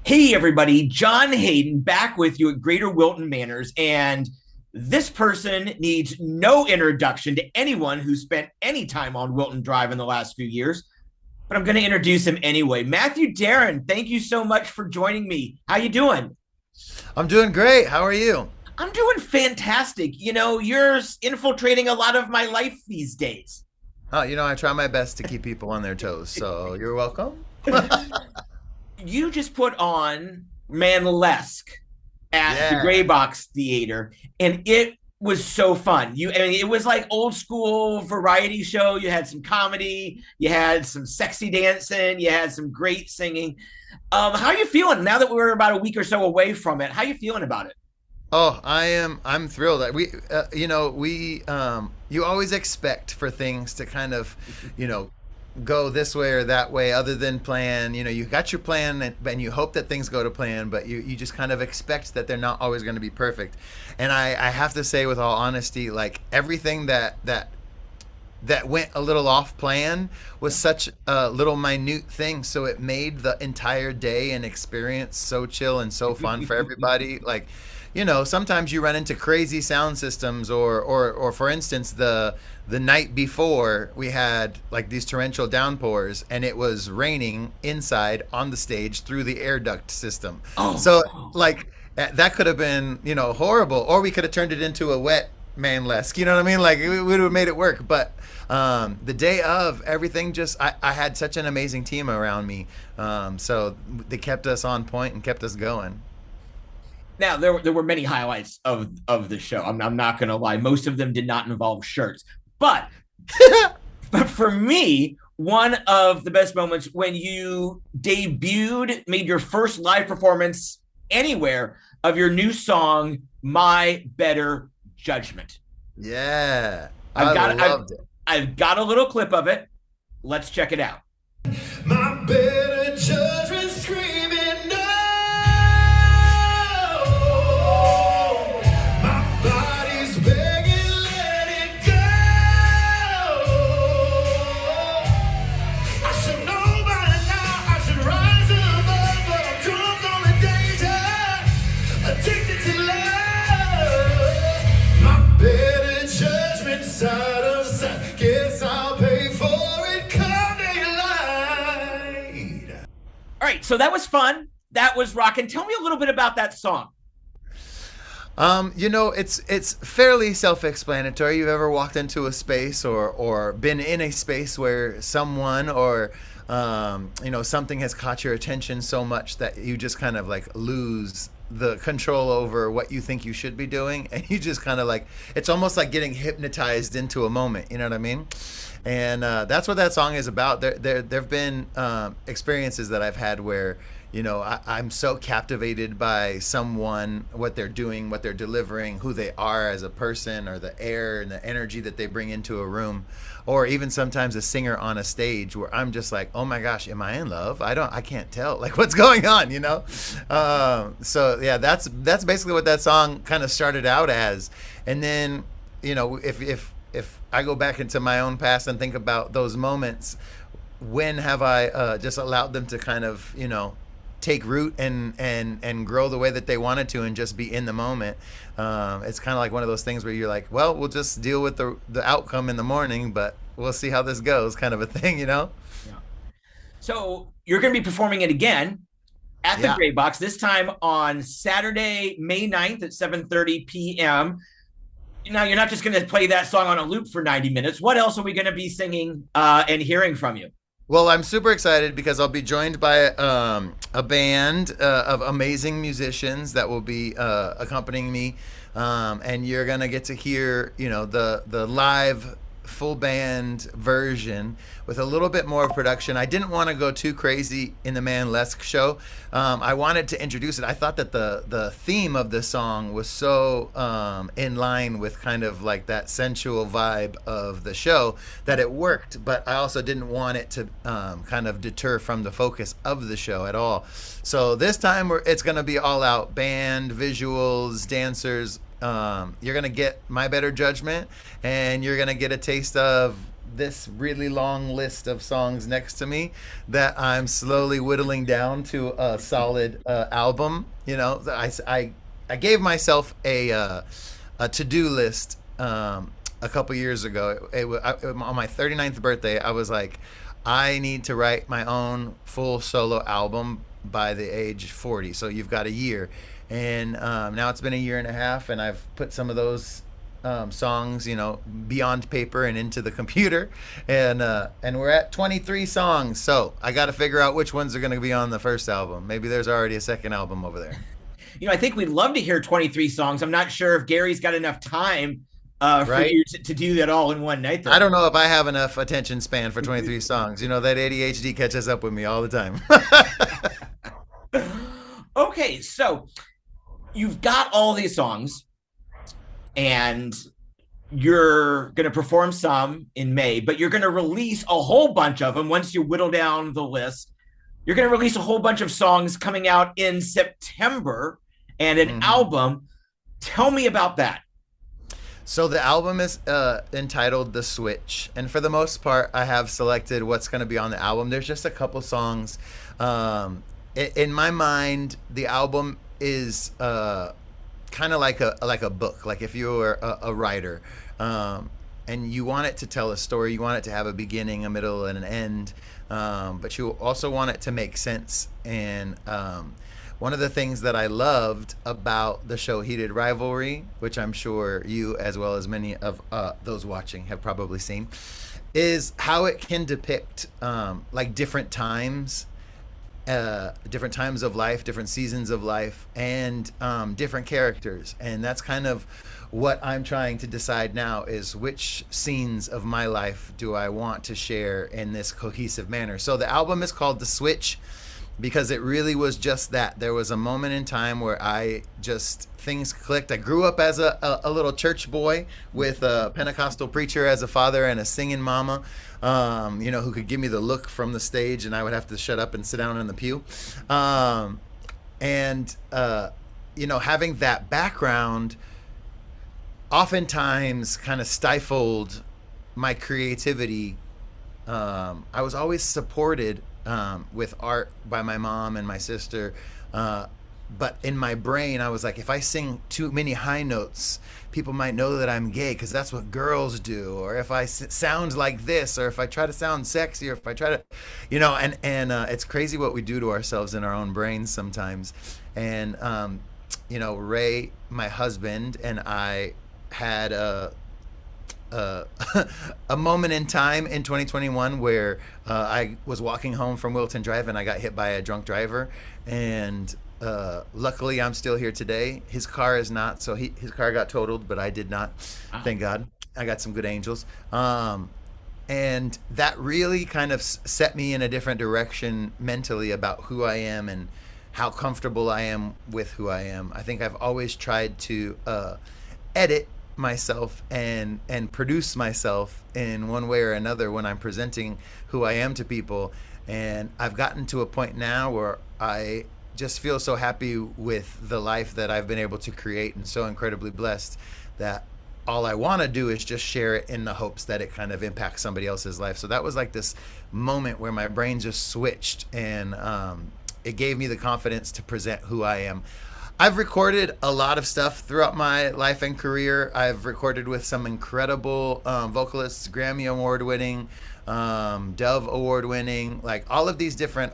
Hey, everybody, John Hayden back with you at Greater Wilton Manors. And this person needs no introduction to anyone who spent any time on Wilton Drive in the last few years, but I'm going to introduce him anyway. Matthew Darren, thank you so much for joining me. How you doing? I'm doing great. How are you? I'm doing fantastic. You're infiltrating a lot of my life these days. Oh, I try my best to keep people on their toes, so you're welcome. You just put on Manlesque at the Yeah. Gray Box Theater, and it was so fun. It was like old school variety show. You had some comedy, you had some sexy dancing, you had some great singing. How are you feeling now that we're about a week or so away from it? How are you feeling about it? Oh, I'm thrilled. You always expect for things to kind of, you know, go this way or that way other than plan. You got your plan and you hope that things go to plan, but you just kind of expect that they're not always going to be perfect. And I have to say with all honesty, like everything that went a little off plan was such a little minute thing, so it made the entire day and experience so chill and so fun for everybody. Like, sometimes you run into crazy sound systems, or for instance, the night before we had like these torrential downpours and it was raining inside on the stage through the air duct system. Oh, So oh. like that could have been, horrible, or we could have turned it into a wet manlesque. You know what I mean? Like we would have made it work. But the day of, everything just I had such an amazing team around me. So they kept us on point and kept us going. Now there were many highlights of the show. I'm not going to lie. Most of them did not involve shirts, but but for me, one of the best moments when you made your first live performance anywhere of your new song, My Better Judgment. Yeah, I've I got I've, loved it. I've got a little clip of it. Let's check it out. My better judgment screaming no. My body's begging, let it go. I should know by now, I should rise above, but I'm drunk on the danger, addicted to love. My better judgment, side of sight, guess I'll pay for it come daylight. All right, so that was fun. That was rocking. Tell me a little bit about that song. It's fairly self-explanatory. You've ever walked into a space or been in a space where someone or something has caught your attention so much that you just kind of like lose the control over what you think you should be doing, and you just kind of like, it's almost like getting hypnotized into a moment. You know what I mean? And that's what that song is about. There've been experiences that I've had where I'm so captivated by someone, what they're doing, what they're delivering, who they are as a person, or the air and the energy that they bring into a room, or even sometimes a singer on a stage where I'm just like, oh my gosh, am I in love? I can't tell, like, what's going on, So yeah, that's basically what that song kind of started out as. And then, if I go back into my own past and think about those moments, when have I just allowed them to kind of, take root and grow the way that they wanted to, and just be in the moment. It's kind of like one of those things where you're like, well, we'll just deal with the outcome in the morning, but we'll see how this goes, kind of a thing. Yeah. So you're going to be performing it again at the Yeah. Gray Box, this time on Saturday, May 9th at 7:30 p.m. Now, you're not just going to play that song on a loop for 90 minutes. What else are we going to be singing and hearing from you? Well, I'm super excited because I'll be joined by a band of amazing musicians that will be accompanying me, and you're gonna get to hear, the live full band version with a little bit more production. I didn't want to go too crazy in the Manlesque show. I wanted to introduce it. I thought that the theme of the song was so in line with kind of like that sensual vibe of the show that it worked. But I also didn't want it to kind of deter from the focus of the show at all. So this time it's going to be all out band, visuals, dancers. You're gonna get My Better Judgment, and you're gonna get a taste of this really long list of songs next to me that I'm slowly whittling down to a solid album. You know, I gave myself a to-do list a couple years ago. On my 39th birthday, I was like, I need to write my own full solo album by the age 40. So you've got a year. And now it's been a year and a half, and I've put some of those songs, you know, beyond paper and into the computer, and we're at 23 songs. So I got to figure out which ones are going to be on the first album. Maybe there's already a second album over there. I think we'd love to hear 23 songs. I'm not sure if Gary's got enough time for Right? you to do that all in one night, I though. don't know if I have enough attention span for 23 songs. You know, that ADHD catches up with me all the time. Okay, so you've got all these songs, and you're going to perform some in May, but you're going to release a whole bunch of them once you whittle down the list. You're going to release a whole bunch of songs coming out in September and an Mhm. album. Tell me about that. So the album is entitled "The Switch," and for the most part, I have selected what's going to be on the album. There's just a couple songs. In my mind, the album is kind of like a book. Like if you were a writer, and you want it to tell a story, you want it to have a beginning, a middle, and an end, but you also want it to make sense. And one of the things that I loved about the show Heated Rivalry, which I'm sure you, as well as many of those watching, have probably seen, is how it can depict like different times of life, different seasons of life, and different characters. And that's kind of what I'm trying to decide now, is which scenes of my life do I want to share in this cohesive manner. So the album is called The Switch because it really was just that. There was a moment in time where things clicked. I grew up as a little church boy with a Pentecostal preacher as a father and a singing mama, who could give me the look from the stage, and I would have to shut up and sit down in the pew. And having that background oftentimes kind of stifled my creativity. I was always supported with art by my mom and my sister. But in my brain, I was like, if I sing too many high notes, people might know that I'm gay because that's what girls do. Or if I sound like this, or if I try to sound sexy, or if I try to, and it's crazy what we do to ourselves in our own brains sometimes. And, Ray, my husband, and I had uh, a moment in time in 2021 where I was walking home from Wilton Drive and I got hit by a drunk driver. And luckily, I'm still here today. His car is not, so his car got totaled, but I did not. Wow. Thank God. I got some good angels. And that really kind of set me in a different direction mentally about who I am and how comfortable I am with who I am. I think I've always tried to edit myself and produce myself in one way or another when I'm presenting who I am to people. And I've gotten to a point now where I just feel so happy with the life that I've been able to create, and so incredibly blessed that all I want to do is just share it in the hopes that it kind of impacts somebody else's life. So that was like this moment where my brain just switched, and it gave me the confidence to present who I am. I've recorded a lot of stuff throughout my life and career. I've recorded with some incredible vocalists, Grammy Award winning, Dove Award winning, like all of these different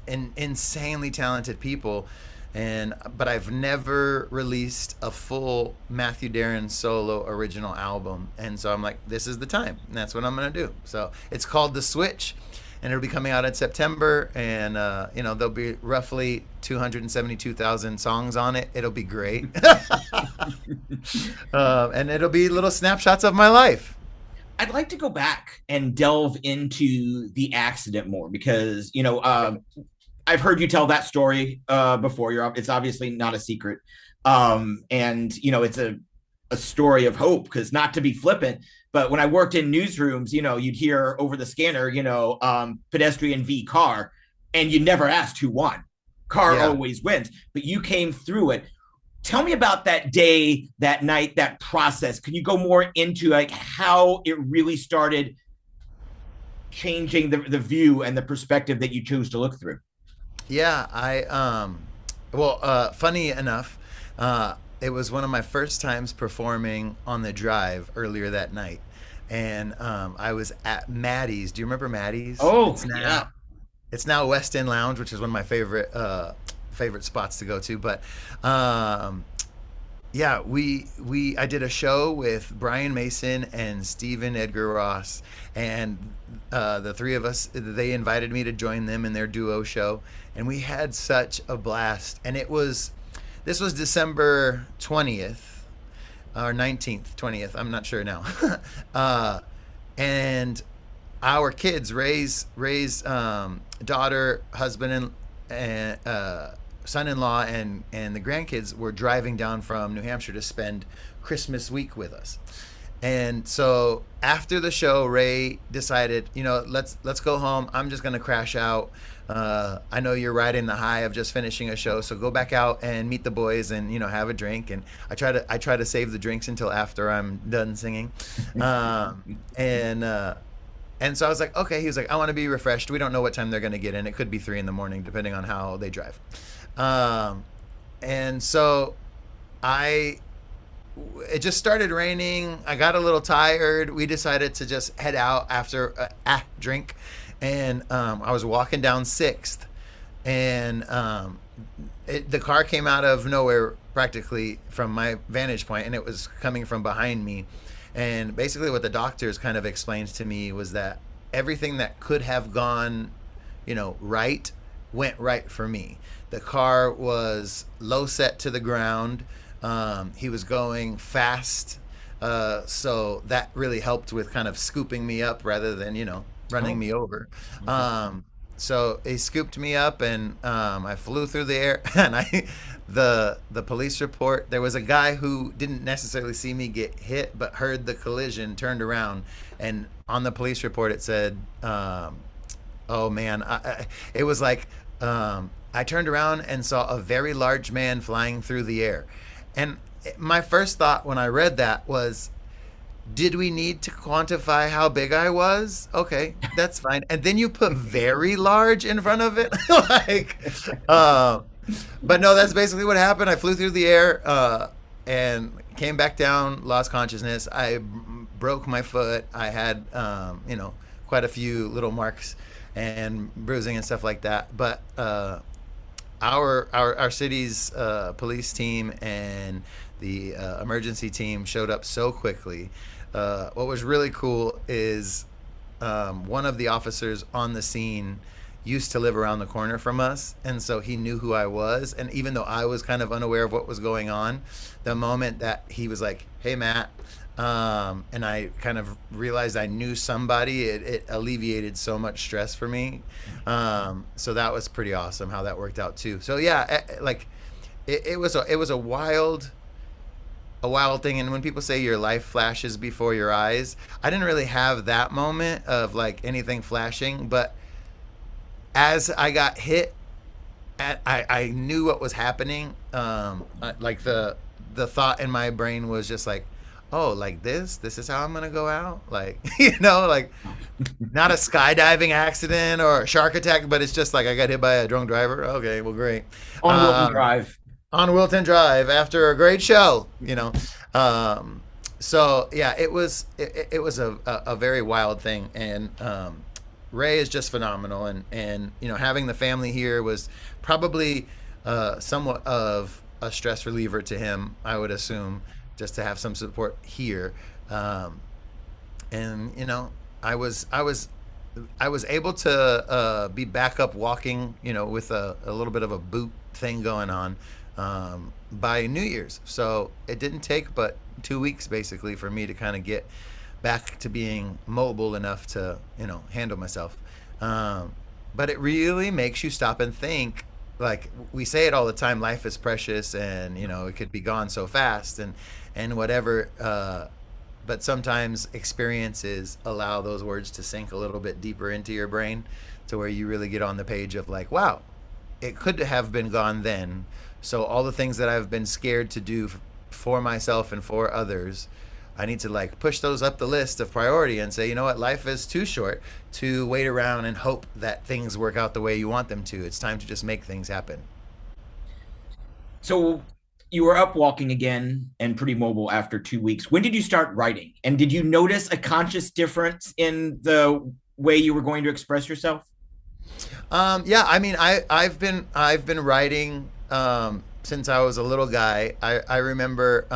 insanely talented people. But I've never released a full Matthew Darren solo original album. And so I'm like, this is the time. And that's what I'm going to do. So it's called The Switch, and it'll be coming out in September. And, there'll be roughly 272,000 songs on it. It'll be great. And it'll be little snapshots of my life. I'd like to go back and delve into the accident more because, I've heard you tell that story before. It's obviously not a secret. And, it's a story of hope, because not to be flippant, but when I worked in newsrooms, you'd hear over the scanner, pedestrian v car, and you never asked who won. Car Yeah. always wins, but you came through it. tell me about that day, that night, that process. Can you go more into like how it really started changing the view and the perspective that you chose to look through? Yeah, well, funny enough, it was one of my first times performing on the Drive earlier that night, and I was at Maddie's. Do you remember Maddie's? Oh yeah. It's now West End Lounge, which is one of my favorite spots to go to. But yeah, I did a show with Brian Mason and Stephen Edgar Ross, and the three of us. They invited me to join them in their duo show, and we had such a blast. And this was December 20th or 19th, 20th. I'm not sure now. And our kids, Ray's daughter, husband, and son-in-law, and the grandkids were driving down from New Hampshire to spend Christmas week with us. And so after the show, Ray decided, let's go home. I'm just gonna crash out. I know you're riding the high of just finishing a show, so go back out and meet the boys and have a drink. And I try to save the drinks until after I'm done singing. And so I was like, okay. He was like, I want to be refreshed. We don't know what time they're going to get in. It could be 3 a.m, depending on how they drive. And so it just started raining. I got a little tired. We decided to just head out after a drink. And I was walking down 6th, and the car came out of nowhere practically from my vantage point, and it was coming from behind me. And basically what the doctors kind of explained to me was that everything that could have gone, right, went right for me. The car was low set to the ground. He was going fast. So that really helped with kind of scooping me up rather than, running me over. So he scooped me up, and I flew through the air. And the police report, there was a guy who didn't necessarily see me get hit, but heard the collision, turned around, and on the police report it said, oh man, it was like, I turned around and saw a very large man flying through the air. And my first thought when I read that was, did we need to quantify how big I was? Okay, that's fine. And then you put very large in front of it. Like, but no, that's basically what happened. I flew through the air and came back down, lost consciousness. I broke my foot. I had, quite a few little marks and bruising and stuff like that. But our city's police team and the emergency team showed up so quickly. What was really cool is one of the officers on the scene used to live around the corner from us, and so he knew who I was. And even though I was kind of unaware of what was going on, the moment that he was like, "Hey, Matt," and I kind of realized I knew somebody, it alleviated so much stress for me. So that was pretty awesome how that worked out too. So yeah, it was a wild thing. And when people say your life flashes before your eyes, I didn't really have that moment of like anything flashing, but as I got hit, I knew what was happening. Like the thought in my brain was just like, oh, like this is how I'm gonna go out, like like not a skydiving accident or a shark attack, but it's just like I got hit by a drunk driver. Okay, well, great. On Wilton Drive. On Wilton Drive after a great show. So yeah, it was a very wild thing. And Ray is just phenomenal, and having the family here was probably somewhat of a stress reliever to him, I would assume, just to have some support here. And I was able to be back up walking, with a little bit of a boot thing going on by New Year's. So it didn't take but 2 weeks basically for me to kind of get back to being mobile enough to handle myself. But it really makes you stop and think. Like we say it all the time, life is precious, and it could be gone so fast, and whatever. But sometimes experiences allow those words to sink a little bit deeper into your brain, to where you really get on the page of like, wow, it could have been gone then. So all the things that I've been scared to do for myself and for others, I need to like push those up the list of priority and say, you know what, life is too short to wait around and hope that things work out the way you want them to. It's time to just make things happen. So you were up walking again and pretty mobile after 2 weeks. When did you start writing? And did you notice a conscious difference in the way you were going to express yourself? Yeah, I mean, I've been writing since I was a little guy. I remember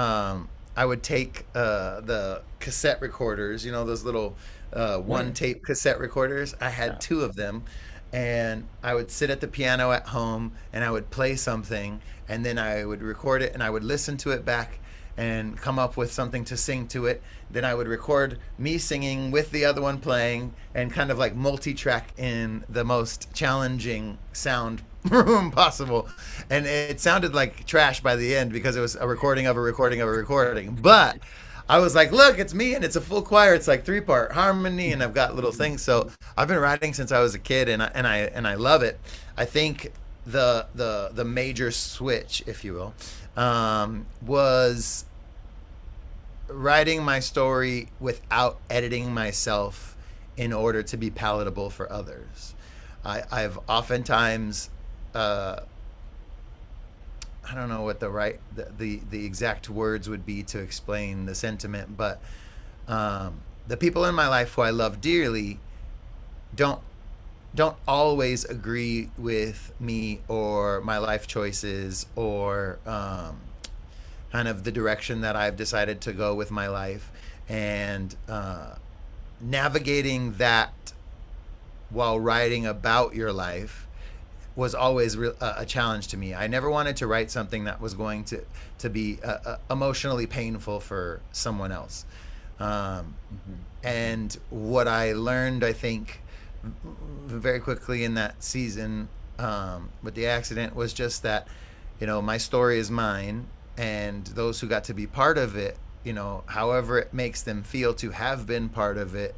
I would take the cassette recorders, you know, those little one tape cassette recorders. I Yeah. had two of them, and I would sit at the piano at home and I would play something, and then I would record it and I would listen to it back and come up with something to sing to it. Then I would record me singing with the other one playing and kind of like multi-track in the most challenging sound room possible. And it sounded like trash by the end because it was a recording of a recording of a recording. But I was like, look, it's me, and it's a full choir. It's like three-part harmony, and I've got little things. So I've been writing since I was a kid, and I love it. I think the major switch, if you will, was writing my story without editing myself in order to be palatable for others. I've oftentimes, I don't know what the exact words would be to explain the sentiment, but the people in my life who I love dearly don't don't always agree with me or my life choices or kind of the direction that I've decided to go with my life, and navigating that while writing about your life was always a challenge to me. I never wanted to write something that was going to be emotionally painful for someone else. Um, and what I learned, I think, very quickly in that season with the accident was just that, my story is mine, and those who got to be part of it, however it makes them feel to have been part of it,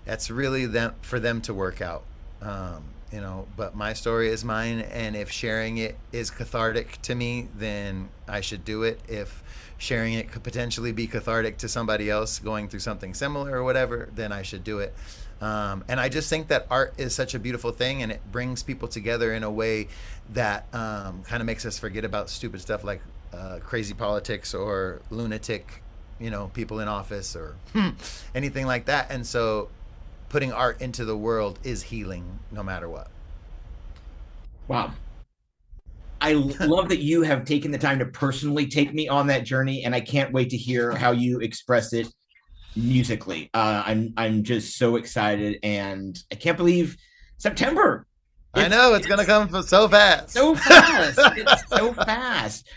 that's really them for them to work out. But my story is mine, and if sharing it is cathartic to me, then I should do it. If sharing it could potentially be cathartic to somebody else going through something similar or whatever, then I should do it. And I just think that art is such a beautiful thing, and it brings people together in a way that kind of makes us forget about stupid stuff like crazy politics or lunatic, people in office or anything like that. And so putting art into the world is healing no matter what. Wow. I love that you have taken the time to personally take me on that journey, and I can't wait to hear how you express it musically. I'm just so excited, and I can't believe September. I It's know it's gonna it's come so fast. so fast. It's so fast.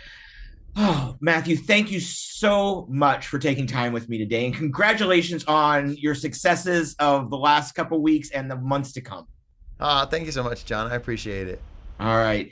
Oh, Matthew, thank you so much for taking time with me today, and congratulations on your successes of the last couple weeks and the months to come. Thank you so much, John. I appreciate it. All right.